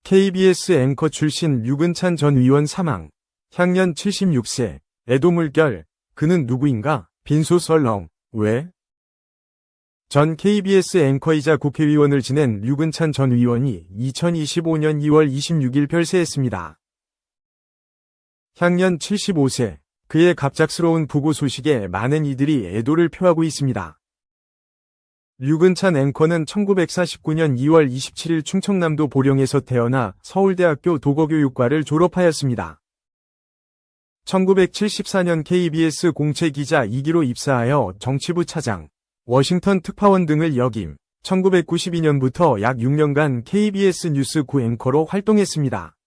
KBS 앵커 출신 류근찬 전 의원 사망. 향년 76세. 애도물결. 그는 누구인가? 빈소설렁. 왜? 전 KBS 앵커이자 국회의원을 지낸 류근찬 전 의원이 2025년 2월 26일 별세했습니다. 향년 75세. 그의 갑작스러운 부고 소식에 많은 이들이 애도를 표하고 있습니다. 류근찬 앵커는 1949년 2월 27일 충청남도 보령에서 태어나 서울대학교 도거교육과를 졸업하였습니다. 1974년 KBS 공채기자 2기로 입사하여 정치부 차장, 워싱턴 특파원 등을 역임, 1992년부터 약 6년간 KBS 뉴스 9 앵커로 활동했습니다.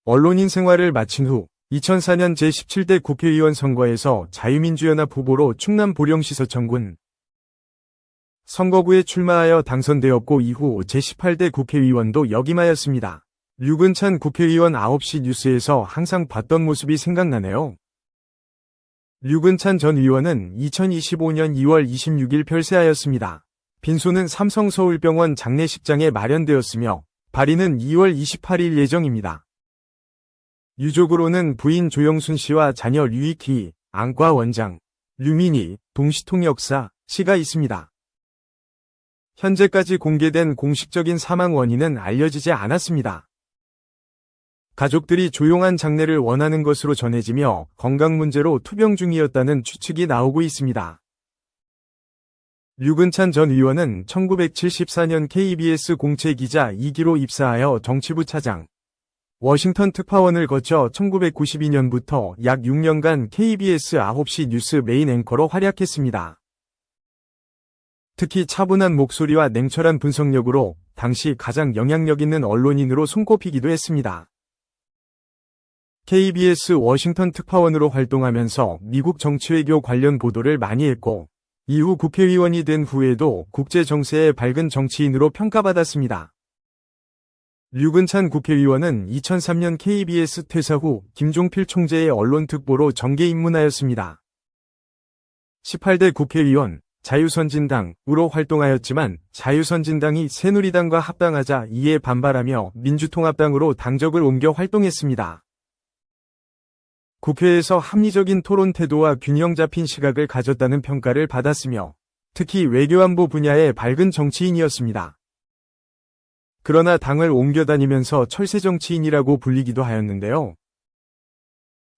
언론인 생활을 마친 후 2004년 제17대 국회의원 선거에서 자유민주연합 후보로 충남 보령시서천군 선거구에 출마하여 당선되었고 이후 제18대 국회의원도 역임하였습니다. 류근찬 국회의원 9시 뉴스에서 항상 봤던 모습이 생각나네요. 류근찬 전 의원은 2025년 2월 26일 별세하였습니다. 빈소는 삼성서울병원 장례식장에 마련되었으며 발인은 2월 28일 예정입니다. 유족으로는 부인 조영순 씨와 자녀 류익희, 안과 원장, 류민희, 동시통역사 씨가 있습니다. 현재까지 공개된 공식적인 사망 원인은 알려지지 않았습니다. 가족들이 조용한 장례를 원하는 것으로 전해지며 건강 문제로 투병 중이었다는 추측이 나오고 있습니다. 류근찬 전 의원은 1974년 KBS 공채기자 2기로 입사하여 정치부 차장, 워싱턴 특파원을 거쳐 1992년부터 약 6년간 KBS 9시 뉴스 메인 앵커로 활약했습니다. 특히 차분한 목소리와 냉철한 분석력으로 당시 가장 영향력 있는 언론인으로 손꼽히기도 했습니다. KBS 워싱턴 특파원으로 활동하면서 미국 정치외교 관련 보도를 많이 했고, 이후 국회의원이 된 후에도 국제 정세에 밝은 정치인으로 평가받았습니다. 류근찬 국회의원은 2003년 KBS 퇴사 후 김종필 총재의 언론특보로 정계 입문하였습니다. 18대 국회의원, 자유선진당으로 활동하였지만 자유선진당이 새누리당과 합당하자 이에 반발하며 민주통합당으로 당적을 옮겨 활동했습니다. 국회에서 합리적인 토론 태도와 균형 잡힌 시각을 가졌다는 평가를 받았으며 특히 외교안보 분야의 밝은 정치인이었습니다. 그러나 당을 옮겨 다니면서 철새 정치인이라고 불리기도 하였는데요.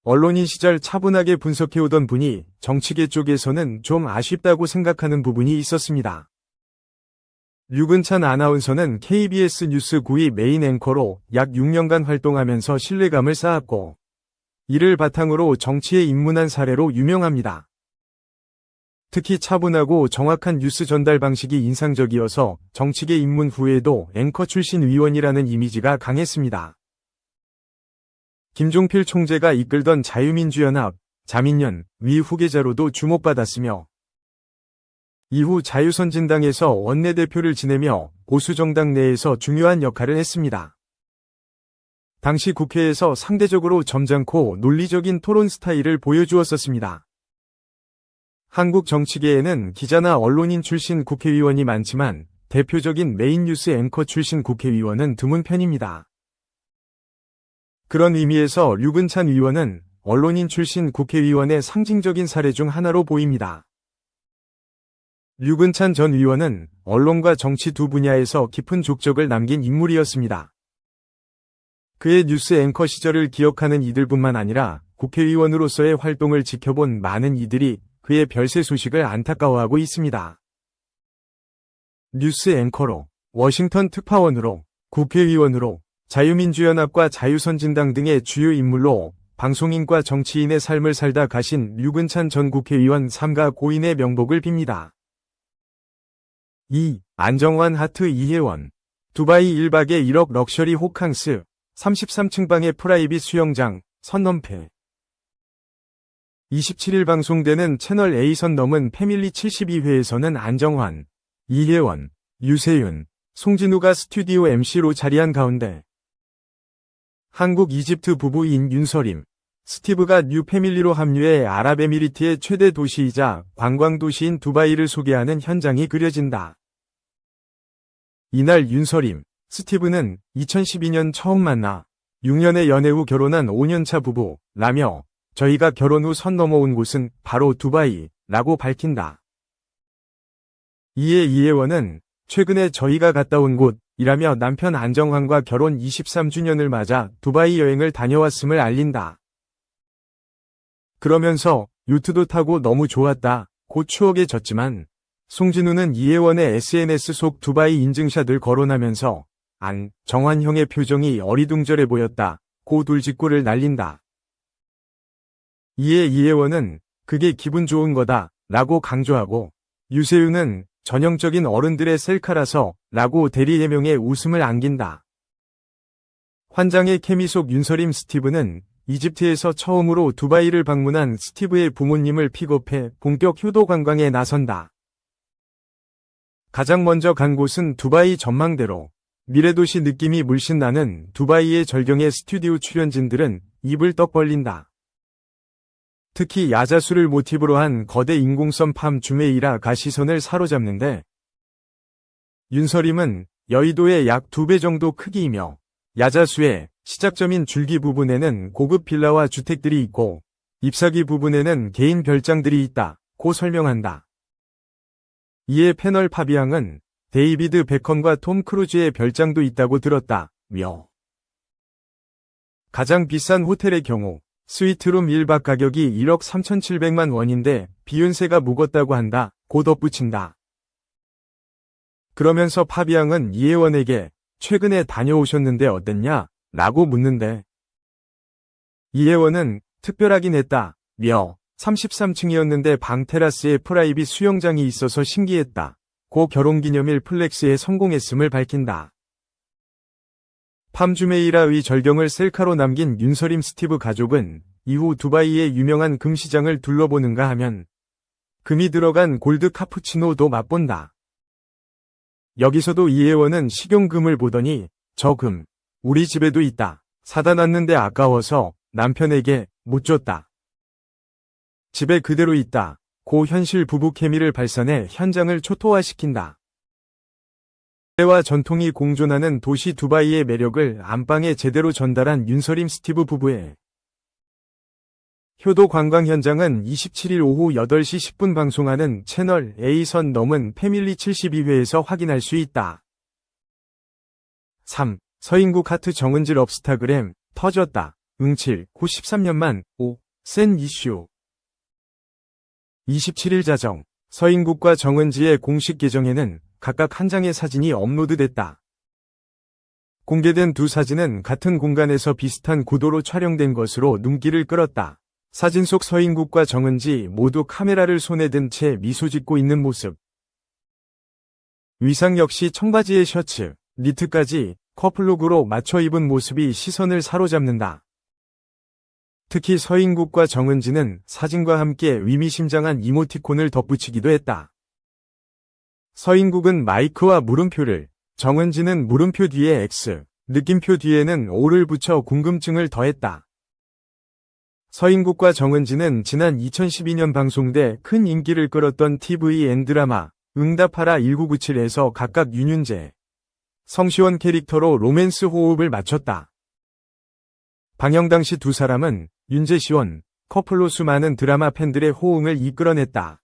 언론인 시절 차분하게 분석해오던 분이 정치계 쪽에서는 좀 아쉽다고 생각하는 부분이 있었습니다. 류근찬 아나운서는 KBS 뉴스 9위 메인 앵커로 약 6년간 활동하면서 신뢰감을 쌓았고 이를 바탕으로 정치에 입문한 사례로 유명합니다. 특히 차분하고 정확한 뉴스 전달 방식이 인상적이어서 정치계 입문 후에도 앵커 출신 의원이라는 이미지가 강했습니다. 김종필 총재가 이끌던 자유민주연합, 자민련, 위 후계자로도 주목받았으며 이후 자유선진당에서 원내대표를 지내며 보수정당 내에서 중요한 역할을 했습니다. 당시 국회에서 상대적으로 점잖고 논리적인 토론 스타일을 보여주었었습니다. 한국 정치계에는 기자나 언론인 출신 국회의원이 많지만 대표적인 메인 뉴스 앵커 출신 국회의원은 드문 편입니다. 그런 의미에서 류근찬 의원은 언론인 출신 국회의원의 상징적인 사례 중 하나로 보입니다. 류근찬 전 의원은 언론과 정치 두 분야에서 깊은 족적을 남긴 인물이었습니다. 그의 뉴스 앵커 시절을 기억하는 이들뿐만 아니라 국회의원으로서의 활동을 지켜본 많은 이들이 그의 별세 소식을 안타까워하고 있습니다. 뉴스 앵커로, 워싱턴 특파원으로, 국회의원으로, 자유민주연합과 자유선진당 등의 주요 인물로 방송인과 정치인의 삶을 살다 가신 류근찬 전 국회의원 삼가 고인의 명복을 빕니다. 2. 안정환 하트 이혜원. 두바이 1박에 1억 럭셔리 호캉스, 33층 방의 프라이빗 수영장, 선 넘패. 27일 방송되는 채널 A선 넘은 패밀리 72회에서는 안정환, 이혜원, 유세윤, 송진우가 스튜디오 MC로 자리한 가운데 한국 이집트 부부인 윤서림, 스티브가 뉴 패밀리로 합류해 아랍에미리트의 최대 도시이자 관광도시인 두바이를 소개하는 현장이 그려진다. 이날 윤서림, 스티브는 2012년 처음 만나 6년의 연애 후 결혼한 5년차 부부라며 저희가 결혼 후 선 넘어온 곳은 바로 두바이라고 밝힌다. 이에 이혜원은 최근에 저희가 갔다 온 곳이라며 남편 안정환과 결혼 23주년을 맞아 두바이 여행을 다녀왔음을 알린다. 그러면서 요트도 타고 너무 좋았다. 고 추억에 젖지만 송진우는 이혜원의 SNS 속 두바이 인증샷을 거론하면서 정환 형의 표정이 어리둥절해 보였다. 고 돌직구를 날린다. 이에 이혜원은 그게 기분 좋은 거다 라고 강조하고 유세윤은 전형적인 어른들의 셀카라서 라고 대리 해명에 웃음을 안긴다. 환장의 케미 속 윤서림 스티브는 이집트에서 처음으로 두바이를 방문한 스티브의 부모님을 픽업해 본격 효도 관광에 나선다. 가장 먼저 간 곳은 두바이 전망대로 미래도시 느낌이 물씬 나는 두바이의 절경의 스튜디오 출연진들은 입을 떡 벌린다. 특히 야자수를 모티브로 한 거대 인공섬 팜 주메이라가 시선을 사로잡는데 윤서림은 여의도의 약 2배 정도 크기이며 야자수의 시작점인 줄기 부분에는 고급 빌라와 주택들이 있고 잎사귀 부분에는 개인 별장들이 있다고 설명한다. 이에 패널 파비앙은 데이비드 베컴과 톰 크루즈의 별장도 있다고 들었다며 가장 비싼 호텔의 경우 스위트룸 1박 가격이 1억 3,700만 원인데 비욘세가 묵었다고 한다고 덧붙인다. 그러면서 파비앙은 이혜원에게 최근에 다녀오셨는데 어땠냐? 라고 묻는데 이혜원은 특별하긴 했다며 33층이었는데 방 테라스에 프라이빗 수영장이 있어서 신기했다. 고 결혼기념일 플렉스에 성공했음을 밝힌다. 팜주메이라의 절경을 셀카로 남긴 윤서림 스티브 가족은 이후 두바이의 유명한 금시장을 둘러보는가 하면 금이 들어간 골드 카푸치노도 맛본다. 여기서도 이혜원은 식용금을 보더니 저 금 우리 집에도 있다. 사다 놨는데 아까워서 남편에게 못 줬다. 집에 그대로 있다. 고 현실 부부 케미를 발산해 현장을 초토화시킨다. 시대와 전통이 공존하는 도시 두바이의 매력을 안방에 제대로 전달한 윤서림 스티브 부부의 효도 관광 현장은 27일 오후 8시 10분 방송하는 채널 A선 넘은 패밀리 72회에서 확인할 수 있다. 3. 서인국 하트 정은지 럽스타그램 터졌다. 응칠 고 13년만 5. 센 이슈 27일 자정 서인국과 정은지의 공식 계정에는 각각 한 장의 사진이 업로드됐다. 공개된 두 사진은 같은 공간에서 비슷한 구도로 촬영된 것으로 눈길을 끌었다. 사진 속 서인국과 정은지 모두 카메라를 손에 든 채 미소 짓고 있는 모습. 위상 역시 청바지에 셔츠, 니트까지 커플룩으로 맞춰 입은 모습이 시선을 사로잡는다. 특히 서인국과 정은지는 사진과 함께 의미심장한 이모티콘을 덧붙이기도 했다. 서인국은 마이크와 물음표를, 정은지는 물음표 뒤에 X, 느낌표 뒤에는 O를 붙여 궁금증을 더했다. 서인국과 정은지는 지난 2012년 방송돼 큰 인기를 끌었던 TVN 드라마 응답하라 1997에서 각각 윤윤재, 성시원 캐릭터로 로맨스 호흡을 맞췄다. 방영 당시 두 사람은 윤재시원 커플로 수많은 드라마 팬들의 호응을 이끌어냈다.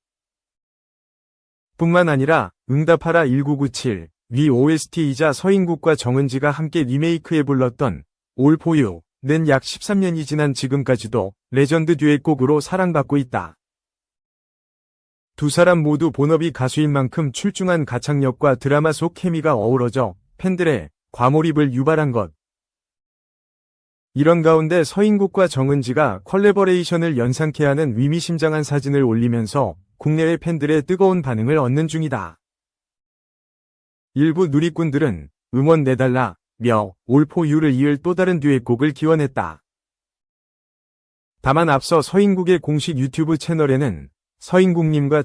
뿐만 아니라 응답하라 1997 위 OST이자 서인국과 정은지가 함께 리메이크해 불렀던 All For You는 약 13년이 지난 지금까지도 레전드 듀엣곡으로 사랑받고 있다. 두 사람 모두 본업이 가수인 만큼 출중한 가창력과 드라마 속 케미가 어우러져 팬들의 과몰입을 유발한 것. 이런 가운데 서인국과 정은지가 컬래버레이션을 연상케 하는 의미심장한 사진을 올리면서 국내외 팬들의 뜨거운 반응을 얻는 중이다. 일부 누리꾼들은 음원 내달라며 All For You를 이을 또 다른 듀엣곡을 기원했다. 다만 앞서 서인국의 공식 유튜브 채널에는 서인국님과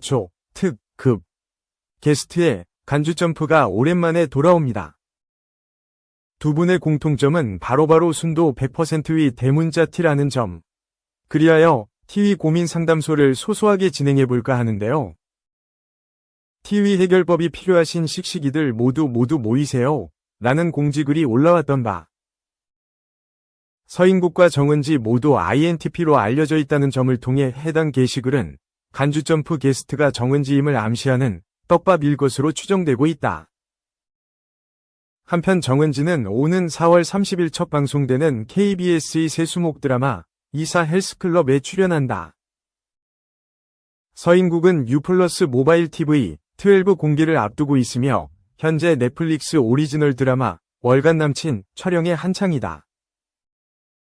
특급 게스트의 간주점프가 오랜만에 돌아옵니다. 두 분의 공통점은 바로바로 순도 100%의 대문자 T라는 점. 그리하여 TV 고민 상담소를 소소하게 진행해볼까 하는데요. TV 해결법이 필요하신 씩씩이들 모두 모이세요. 라는 공지글이 올라왔던 바. 서인국과 정은지 모두 INTP로 알려져 있다는 점을 통해 해당 게시글은 간주점프 게스트가 정은지임을 암시하는 떡밥일 것으로 추정되고 있다. 한편 정은지는 오는 4월 30일 첫 방송되는 KBS의 새 수목 드라마 이사 헬스클럽에 출연한다. 서인국은 U+ 모바일 TV 12 공개를 앞두고 있으며 현재 넷플릭스 오리지널 드라마 월간 남친 촬영에 한창이다.